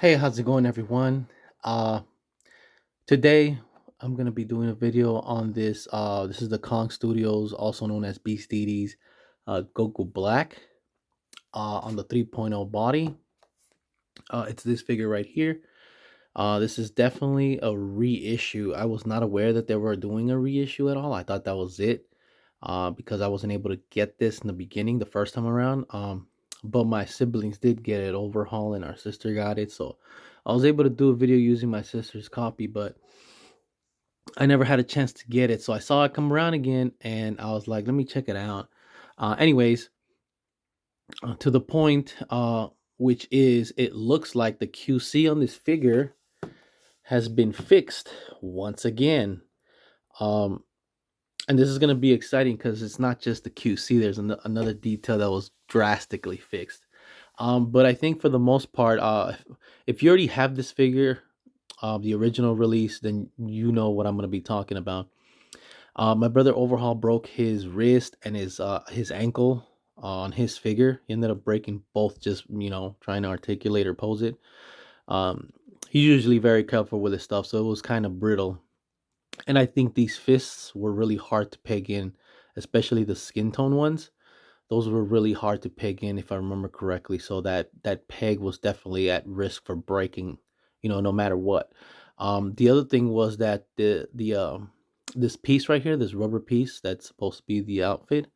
Hey, how's it going, everyone? Uh, Today I'm gonna be doing a video on this. This is the Kong Studios, also known as Beast Deities, Goku Black, on the 3.0 body. It's this figure right here. This is definitely a reissue. I was not aware that they were doing a reissue at all. I thought that was it, because I wasn't able to get this in the beginning the first time around. But my siblings did get it overhaul, and our sister got it, so I was able to do a video using my sister's copy. But I never had a chance to get it, so I saw it come around again, and I was like, "Let me check it out." Anyways, to the point, which is, it looks like the QC on this figure has been fixed once again. Um, and this is going to be exciting because it's not just the QC. There's another detail that was drastically fixed. But I think for the most part, if you already have this figure, the original release, then you know what I'm going to be talking about. My brother Overhaul broke his wrist and his ankle on his figure. He ended up breaking both, just trying to articulate or pose it. Um, he's usually very careful with his stuff, so it was kind of brittle. And I think these fists were really hard to peg in, especially the skin tone ones. Those were really hard to peg in, if I remember correctly. So that peg was definitely at risk for breaking, no matter what. The other thing was that the this piece right here, this rubber piece that's supposed to be the outfit,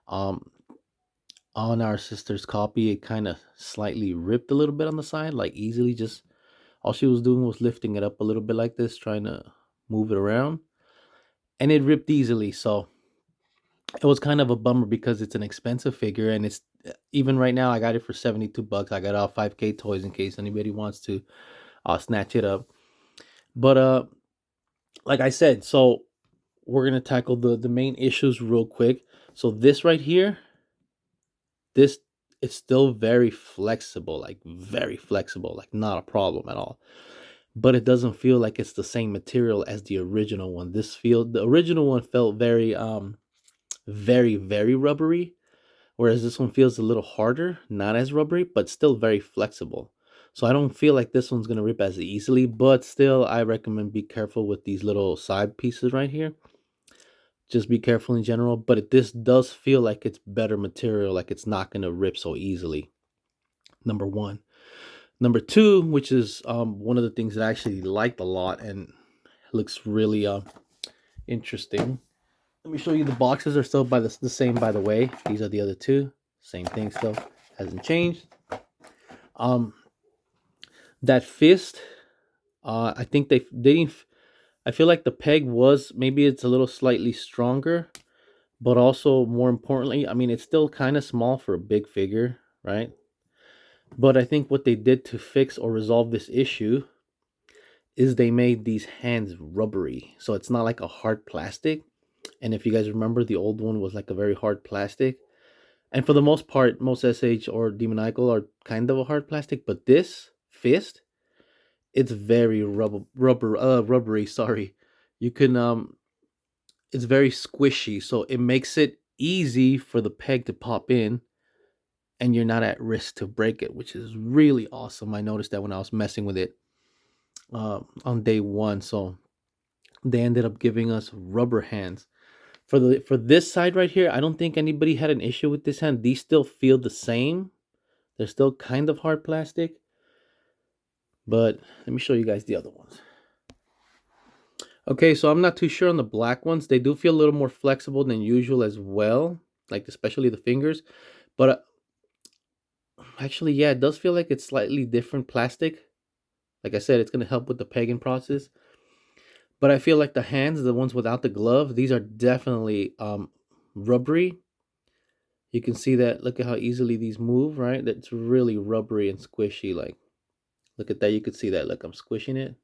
um, on our sister's copy, it kind of slightly ripped a little bit on the side, like easily. Just all she was doing was lifting it up a little bit like this, trying to move it around, and it ripped easily. So it was kind of a bummer because it's an expensive figure, and it's even right now I got it for 72 bucks. I got off 5K Toys in case anybody wants to snatch it up. But like I said, so we're going to tackle the main issues real quick. So this right here, this it's still very flexible, like very flexible, like not a problem at all. But it doesn't feel like it's the same material as the original one. The original one felt very rubbery, whereas this one feels a little harder, not as rubbery, but still very flexible. So I don't feel like this one's gonna rip as easily, but still I recommend be careful with these little side pieces right here. Just be careful in general, but this does feel like it's better material, like it's not gonna rip so easily. Number one. Number two, which is one of the things that I actually liked a lot and looks really interesting. Let me show you. The boxes are still by the same, by the way. These are the other two. Same thing still. Hasn't changed. Um that fist, I think they didn't I feel like the peg was, maybe it's a little slightly stronger, but also more importantly, I mean, it's still kind of small for a big figure, right? But I think what they did to fix or resolve this issue is they made these hands rubbery. So it's not like a hard plastic. And if you guys remember, the old one was like a very hard plastic. And for the most part, most SH or Demoniacal are kind of a hard plastic, but this fist, it's very rubbery. Sorry, you can it's very squishy, so it makes it easy for the peg to pop in, and you're not at risk to break it, which is really awesome. I noticed that when I was messing with it on day one. So they ended up giving us rubber hands for this side right here. I don't think anybody had an issue with this hand. These still feel the same. They're still kind of hard plastic, but let me show you guys the other ones. Okay, so I'm not too sure on the black ones. They do feel a little more flexible than usual as well, like especially the fingers. But actually, yeah, it does feel like it's slightly different plastic. Like I said, it's gonna help with the pegging process. But I feel like the hands, the ones without the glove, these are definitely rubbery. You can see that. Look at how easily these move, right? That's really rubbery and squishy. Like, look at that. You could see that. Look, I'm squishing it,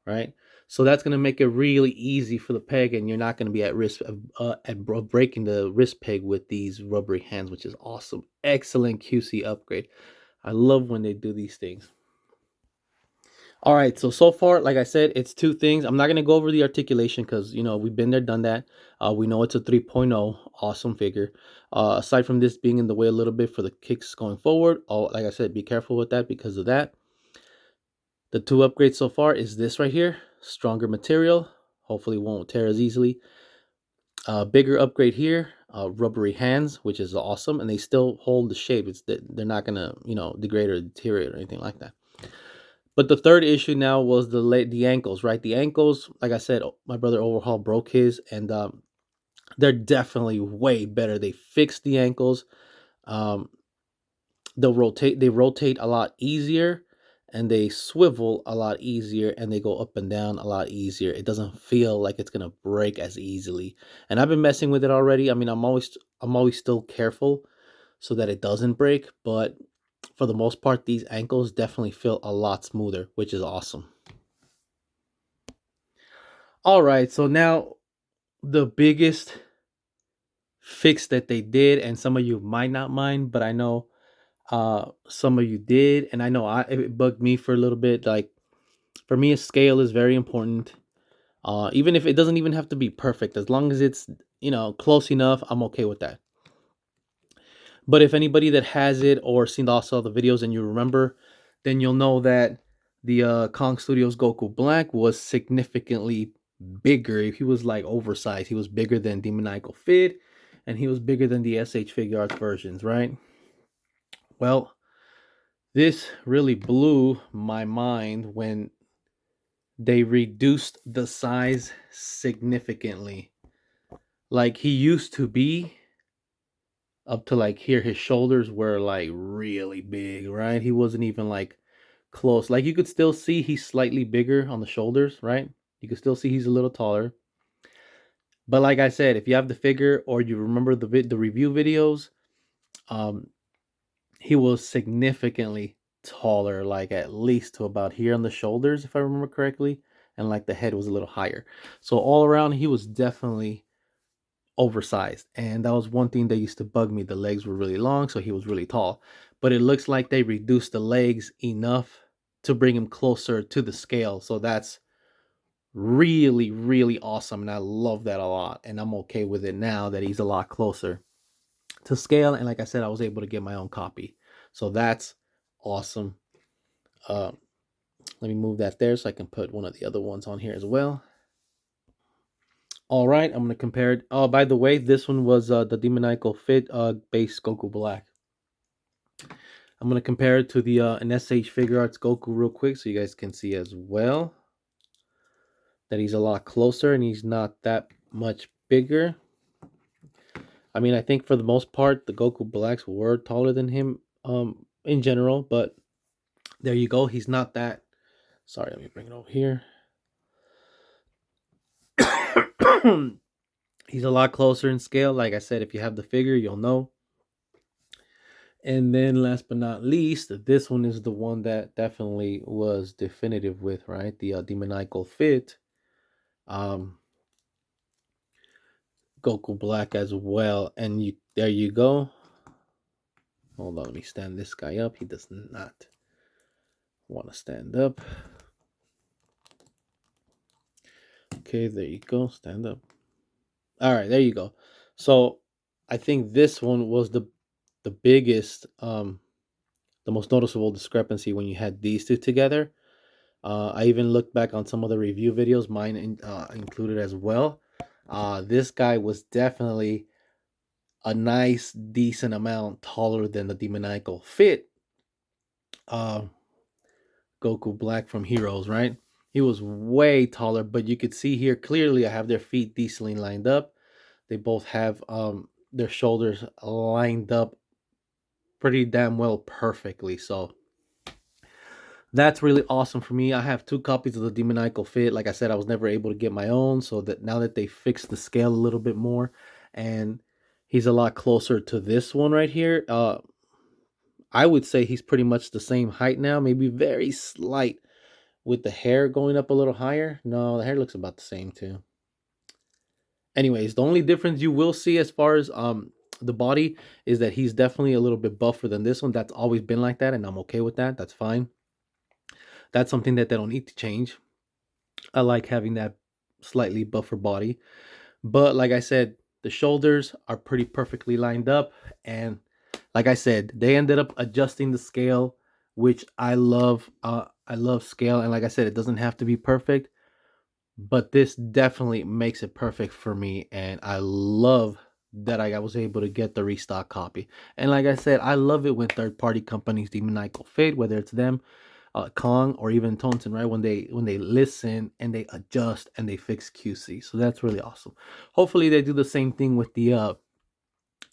right? So that's going to make it really easy for the peg, and you're not going to be at risk of breaking the wrist peg with these rubbery hands, which is awesome. Excellent QC upgrade. I love when they do these things. All right, so far, like I said, it's two things. I'm not gonna go over the articulation because we've been there, done that. We know it's a 3.0, awesome figure. Aside from this being in the way a little bit for the kicks going forward, like I said, be careful with that because of that. The two upgrades so far is this right here, stronger material, hopefully won't tear as easily. Bigger upgrade here, rubbery hands, which is awesome, and they still hold the shape. They're not gonna degrade or deteriorate or anything like that. But the third issue now was the ankles, right? The ankles, like I said, my brother overhaul broke his, and they're definitely way better. They fixed the ankles. Um, they rotate a lot easier, and they swivel a lot easier, and they go up and down a lot easier. It doesn't feel like it's gonna break as easily. And I've been messing with it already. I mean, I'm always still careful so that it doesn't break, but for the most part, these ankles definitely feel a lot smoother, which is awesome. All right, so now the biggest fix that they did, and some of you might not mind, but I know some of you did, and I know it bugged me for a little bit. Like for me, a scale is very important. Even if it doesn't even have to be perfect, as long as it's close enough, I'm okay with that. But if anybody that has it or seen also the videos and you remember, then you'll know that the Kong Studios Goku Black was significantly bigger. He was like oversized. He was bigger than Demoniacal Fit, and he was bigger than the SH Figure Arts versions, right? Well, this really blew my mind when they reduced the size significantly. Like he used to be up to like here, his shoulders were like really big, right? He wasn't even like close. Like you could still see he's slightly bigger on the shoulders, right? You could still see he's a little taller. But like I said, if you have the figure or you remember the review videos, um, he was significantly taller, like at least to about here on the shoulders, if I remember correctly, and like the head was a little higher. So all around, he was definitely oversized, and that was one thing that used to bug me. The legs were really long, so he was really tall. But it looks like they reduced the legs enough to bring him closer to the scale. So that's really, really awesome, and I love that a lot. And I'm okay with it now that he's a lot closer to scale. And like I said, I was able to get my own copy, so that's awesome. Uh, Let me move that there so I can put one of the other ones on here as well. All right, I'm gonna compare it. Oh, by the way, this one was the Demoniacal Fit base Goku Black. I'm gonna compare it to the an SH Figure Arts Goku real quick so you guys can see as well that he's a lot closer and he's not that much bigger. I mean, I think for the most part, the Goku Blacks were taller than him in general, but there you go. He's not that. Sorry, let me bring it over here. He's a lot closer in scale. Like I said, if you have the figure, you'll know. And then last but not least, this one is the one that definitely was definitive with, right? The Demoniacal Fit. Um, Goku Black as well. And there you go. Hold on, let me stand this guy up. He does not want to stand up. Okay, there you go. Stand up. All right, there you go. So I think this one was the biggest, the most noticeable discrepancy when you had these two together. I even looked back on some of the review videos, mine included as well. This guy was definitely a nice, decent amount taller than the Demoniacal Fit uh, Goku Black from Heroes, right? He was way taller, but you could see here clearly I have their feet decently lined up. They both have their shoulders lined up pretty damn well perfectly. So that's really awesome for me. I have two copies of the Demoniacal Fit. Like I said, I was never able to get my own. So that now that they fixed the scale a little bit more and he's a lot closer to this one right here, I would say he's pretty much the same height now, maybe very slight with the hair going up a little higher. No, the hair looks about the same too. Anyways, the only difference you will see as far as the body is that he's definitely a little bit buffer than this one. That's always been like that, and I'm okay with that. That's fine. That's something that they don't need to change. I like having that slightly buffer body. But like I said, the shoulders are pretty perfectly lined up. And like I said, they ended up adjusting the scale, which I love. I love scale. And like I said, it doesn't have to be perfect, but this definitely makes it perfect for me. And I love that I was able to get the restock copy. And like I said, I love it when third-party companies demoniacal fit, whether it's them, Kong, or even Tonton, right? When they listen and they adjust and they fix QC. So that's really awesome. Hopefully they do the same thing with the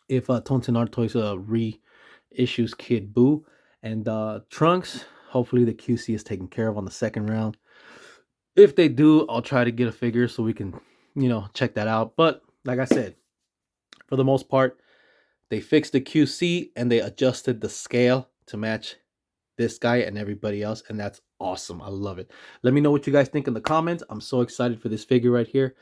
if Tonton Artois reissues Kid Buu and Trunks. Hopefully the QC is taken care of on the second round. If they do, I'll try to get a figure so we can, check that out. But like I said, for the most part, they fixed the QC and they adjusted the scale to match this guy and everybody else, and that's awesome. I love it. Let me know what you guys think in the comments. I'm so excited for this figure right here.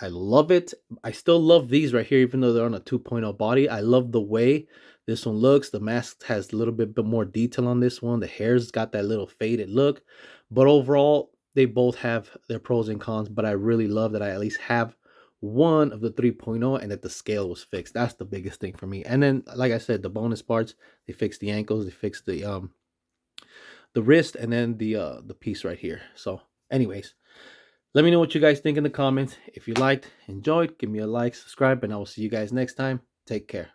I love it. I still love these right here, even though they're on a 2.0 body. I love the way this one looks. The mask has a little bit more detail on this one. The hair's got that little faded look. But overall, they both have their pros and cons. But I really love that I at least have one of the 3.0 and that the scale was fixed. That's the biggest thing for me. And then, like I said, the bonus parts, they fixed the ankles, they fixed the wrist, and then the piece right here. So anyways, let me know what you guys think in the comments. If you liked, enjoyed, give me a like, subscribe, and I will see you guys next time. Take care.